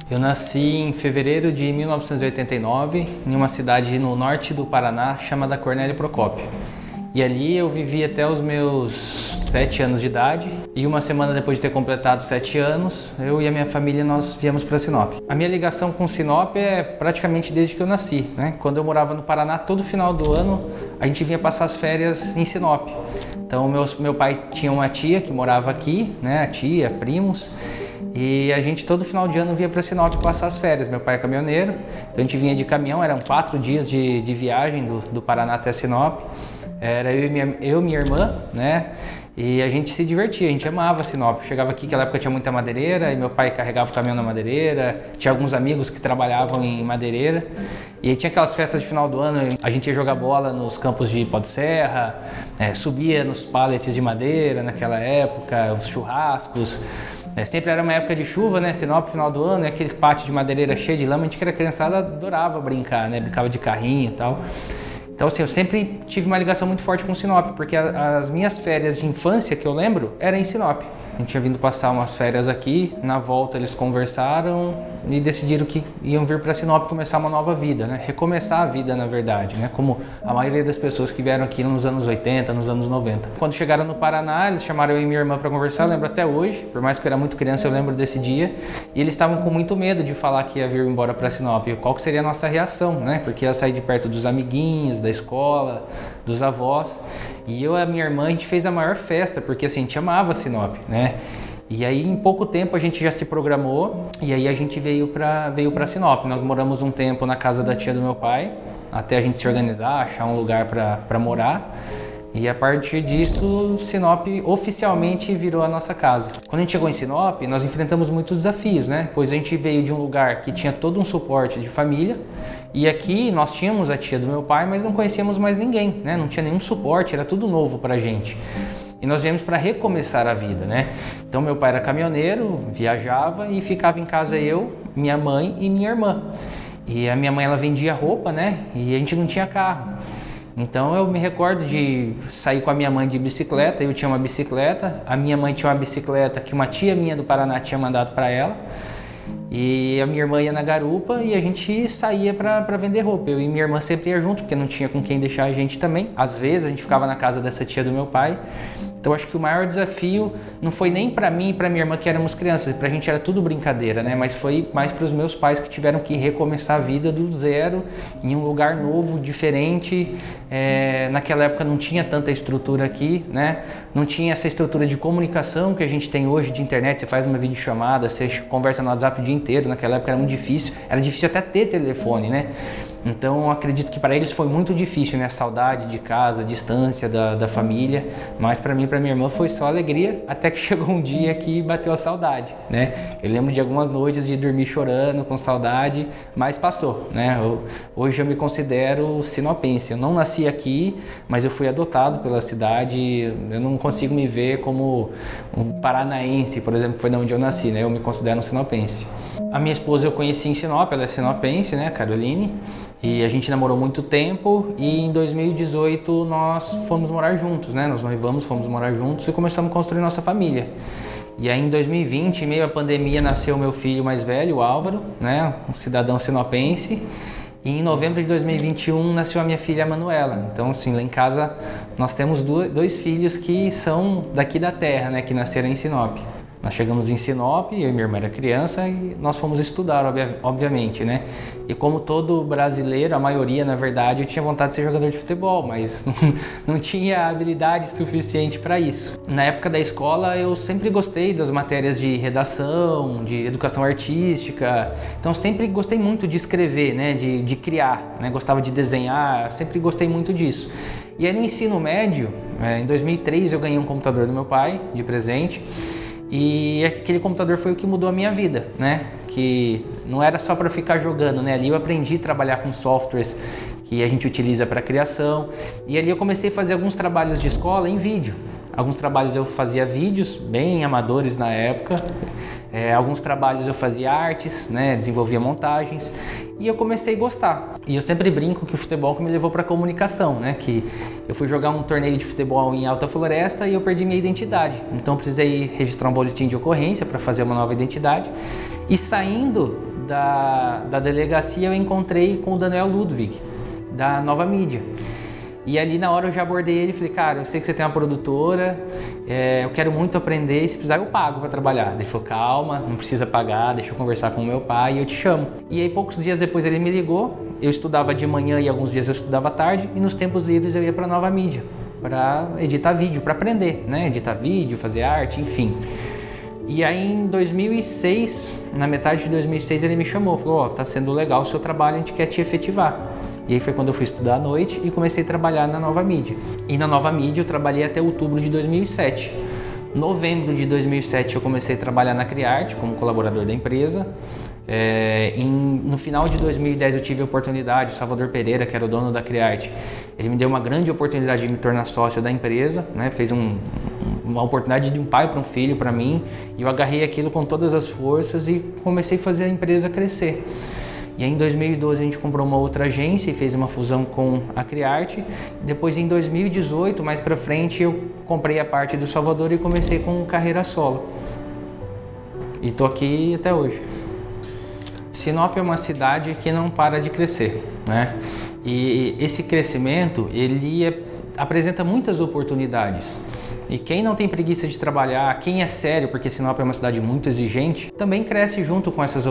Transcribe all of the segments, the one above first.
Eu nasci em fevereiro de 1989, em uma cidade no norte do Paraná chamada Cornélio Procópio. E ali eu vivi até os meus 7 anos de idade. E uma semana depois de ter completado 7 anos, eu e a minha família nós viemos para Sinop. A minha ligação com Sinop é praticamente desde que eu nasci, né? Quando eu morava no Paraná, todo final do ano a gente vinha passar as férias em Sinop. Então meu pai tinha uma tia que morava aqui, né? A tia, primos. E a gente todo final de ano vinha para Sinop passar as férias. Meu pai é caminhoneiro, então a gente vinha de caminhão, eram 4 dias de viagem do Paraná até Sinop. Era eu e minha irmã, né? E a gente se divertia, a gente amava Sinop. Chegava aqui, naquela época tinha muita madeireira, e meu pai carregava o caminhão na madeireira. Tinha alguns amigos que trabalhavam em madeireira. E aí tinha aquelas festas de final do ano, a gente ia jogar bola nos campos de pó de serra, subia nos pallets de madeira naquela época, os churrascos. Sempre era uma época de chuva, né? Sinop, final do ano, e aqueles pátios de madeireira cheio de lama. A gente que era criançada adorava brincar, né? Brincava de carrinho e tal. Então, assim, eu sempre tive uma ligação muito forte com Sinop, porque as minhas férias de infância, que eu lembro, eram em Sinop. A gente tinha vindo passar umas férias aqui, na volta eles conversaram e decidiram que iam vir para Sinop começar uma nova vida, né? Recomeçar a vida, na verdade, né? Como a maioria das pessoas que vieram aqui nos anos 80, nos anos 90. Quando chegaram no Paraná, eles chamaram eu e minha irmã para conversar, eu lembro até hoje, por mais que eu era muito criança, eu lembro desse dia, e eles estavam com muito medo de falar que ia vir embora para Sinop. Qual que seria a nossa reação, né? Porque ia sair de perto dos amiguinhos, da escola, dos avós. E eu e a minha irmã, a gente fez a maior festa, porque assim, a gente amava Sinop, né? E aí em pouco tempo a gente já se programou e aí a gente veio para Sinop. Nós moramos um tempo na casa da tia do meu pai, até a gente se organizar, achar um lugar para morar. E a partir disso, Sinop oficialmente virou a nossa casa. Quando a gente chegou em Sinop, nós enfrentamos muitos desafios, né? Pois a gente veio de um lugar que tinha todo um suporte de família. E aqui nós tínhamos a tia do meu pai, mas não conhecíamos mais ninguém, né? Não tinha nenhum suporte, era tudo novo pra gente. E nós viemos para recomeçar a vida, né? Então meu pai era caminhoneiro, viajava e ficava em casa eu, minha mãe e minha irmã. E a minha mãe ela vendia roupa, né? E a gente não tinha carro. Então eu me recordo de sair com a minha mãe de bicicleta, eu tinha uma bicicleta, a minha mãe tinha uma bicicleta que uma tia minha do Paraná tinha mandado para ela. E a minha irmã ia na garupa e a gente saía para vender roupa. Eu e minha irmã sempre ia junto, porque não tinha com quem deixar a gente também. Às vezes a gente ficava na casa dessa tia do meu pai. Então acho que o maior desafio não foi nem para mim e para minha irmã que éramos crianças, pra gente era tudo brincadeira, né? Mas foi mais para os meus pais que tiveram que recomeçar a vida do zero, em um lugar novo, diferente. Naquela época não tinha tanta estrutura aqui, né? Não tinha essa estrutura de comunicação que a gente tem hoje de internet. Você faz uma videochamada, você conversa no WhatsApp o dia inteiro. Naquela época era muito difícil, era difícil até ter telefone, né? Então acredito que para eles foi muito difícil, né? A saudade de casa, a distância da família. Mas para mim e para minha irmã foi só alegria, até que chegou um dia que bateu a saudade, né? Eu lembro de algumas noites de dormir chorando com saudade, mas passou, né? Hoje eu me considero sinopense. Eu não nasci aqui, mas eu fui adotado pela cidade. Eu não consigo me ver como um paranaense, por exemplo, que foi de onde eu nasci, né? Eu me considero um sinopense. A minha esposa eu conheci em Sinop, ela é sinopense, né? Caroline. E a gente namorou muito tempo e em 2018 nós fomos morar juntos, né? Nós noivamos, fomos morar juntos e começamos a construir nossa família. E aí em 2020, em meio à pandemia, nasceu meu filho mais velho, o Álvaro, né? Um cidadão sinopense. E em novembro de 2021 nasceu a minha filha, a Manuela. Então, assim, lá em casa nós temos dois filhos que são daqui da terra, né? Que nasceram em Sinop. Nós chegamos em Sinop, eu e minha irmã era criança e nós fomos estudar, obviamente, né? E como todo brasileiro, a maioria, na verdade, eu tinha vontade de ser jogador de futebol, mas não tinha habilidade suficiente para isso. Na época da escola, eu sempre gostei das matérias de redação, de educação artística, então sempre gostei muito de escrever, né? De criar, né? Gostava de desenhar, sempre gostei muito disso. E aí no ensino médio, em 2003, eu ganhei um computador do meu pai, de presente. E aquele computador foi o que mudou a minha vida, né? Que não era só para ficar jogando, né? Ali eu aprendi a trabalhar com softwares que a gente utiliza para criação. E ali eu comecei a fazer alguns trabalhos de escola em vídeo. Alguns trabalhos eu fazia vídeos, bem amadores na época. Alguns trabalhos eu fazia artes, né? Desenvolvia montagens. E eu comecei a gostar. E eu sempre brinco que o futebol que me levou para a comunicação, né? Que eu fui jogar um torneio de futebol em Alta Floresta e eu perdi minha identidade. Então eu precisei registrar um boletim de ocorrência para fazer uma nova identidade. E saindo da delegacia eu encontrei com o Daniel Ludwig, da Nova Mídia. E ali na hora eu já abordei ele e falei, cara, eu sei que você tem uma produtora, eu quero muito aprender, e se precisar eu pago para trabalhar. Ele falou, calma, não precisa pagar, deixa eu conversar com o meu pai e eu te chamo. E aí poucos dias depois ele me ligou, eu estudava de manhã e alguns dias eu estudava à tarde, e nos tempos livres eu ia para Nova Mídia, para editar vídeo, para aprender, né? Editar vídeo, fazer arte, enfim. E aí em 2006, na metade de 2006 ele me chamou, falou, ó, tá sendo legal o seu trabalho, a gente quer te efetivar. E aí foi quando eu fui estudar à noite e comecei a trabalhar na Nova Mídia. E na Nova Mídia eu trabalhei até outubro de 2007. Novembro de 2007 eu comecei a trabalhar na Criarte como colaborador da empresa. No final de 2010 eu tive a oportunidade, o Salvador Pereira, que era o dono da Criarte, ele me deu uma grande oportunidade de me tornar sócio da empresa, né? Fez uma oportunidade de um pai para um filho para mim, e eu agarrei aquilo com todas as forças e comecei a fazer a empresa crescer. E aí em 2012 a gente comprou uma outra agência e fez uma fusão com a Criarte. Depois em 2018, mais para frente, eu comprei a parte do Salvador e comecei com carreira solo. E tô aqui até hoje. Sinop é uma cidade que não para de crescer, né? E esse crescimento, ele apresenta muitas oportunidades. E quem não tem preguiça de trabalhar, quem é sério, porque Sinop é uma cidade muito exigente, também cresce junto com essas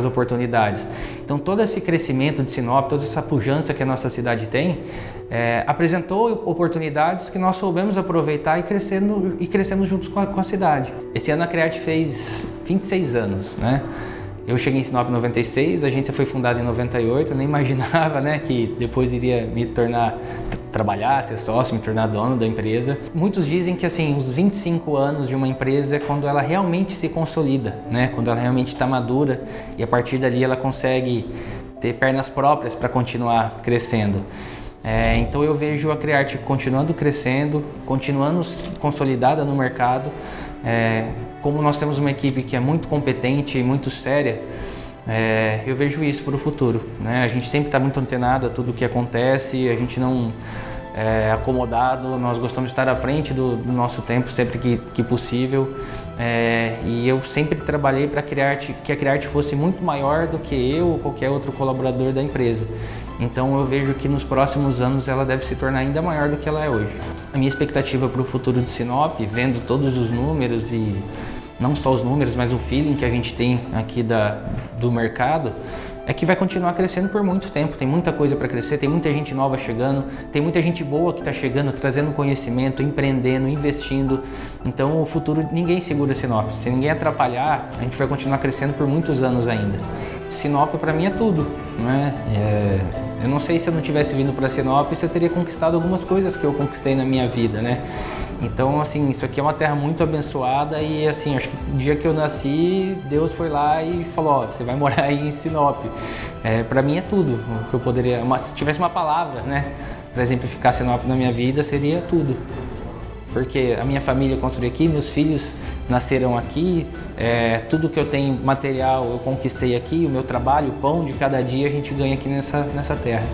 oportunidades. Então todo esse crescimento de Sinop, toda essa pujança que a nossa cidade tem, apresentou oportunidades que nós soubemos aproveitar e crescemos juntos com a cidade. Esse ano a Criarte fez 26 anos, né? Eu cheguei em Sinop em 96, a agência foi fundada em 98, eu nem imaginava, né, que depois iria me tornar, trabalhar, ser sócio, me tornar dono da empresa. Muitos dizem que assim, os 25 anos de uma empresa é quando ela realmente se consolida, né, quando ela realmente está madura e a partir dali ela consegue ter pernas próprias para continuar crescendo. Então eu vejo a Criarte continuando crescendo, continuando consolidada no mercado. Como nós temos uma equipe que é muito competente e muito séria, eu vejo isso para o futuro, né? A gente sempre está muito antenado a tudo o que acontece, a gente não é acomodado, nós gostamos de estar à frente do nosso tempo sempre que possível, e eu sempre trabalhei para que a Criarte fosse muito maior do que eu ou qualquer outro colaborador da empresa. Então eu vejo que nos próximos anos ela deve se tornar ainda maior do que ela é hoje. A minha expectativa para o futuro de Sinop, vendo todos os números e não só os números, mas o feeling que a gente tem aqui do mercado, é que vai continuar crescendo por muito tempo. Tem muita coisa para crescer, tem muita gente nova chegando, tem muita gente boa que está chegando, trazendo conhecimento, empreendendo, investindo. Então o futuro, ninguém segura Sinop. Se ninguém atrapalhar, a gente vai continuar crescendo por muitos anos ainda. Sinop para mim é tudo, né? Eu não sei se eu não tivesse vindo para Sinop se eu teria conquistado algumas coisas que eu conquistei na minha vida, né? Então, assim, isso aqui é uma terra muito abençoada e, assim, acho que no dia que eu nasci, Deus foi lá e falou, ó, você vai morar aí em Sinop. Para mim é tudo o que eu poderia... se tivesse uma palavra, né, para exemplificar Sinop na minha vida, seria tudo. Porque a minha família construiu aqui, meus filhos nasceram aqui, tudo que eu tenho material eu conquistei aqui, o meu trabalho, o pão de cada dia a gente ganha aqui nessa terra.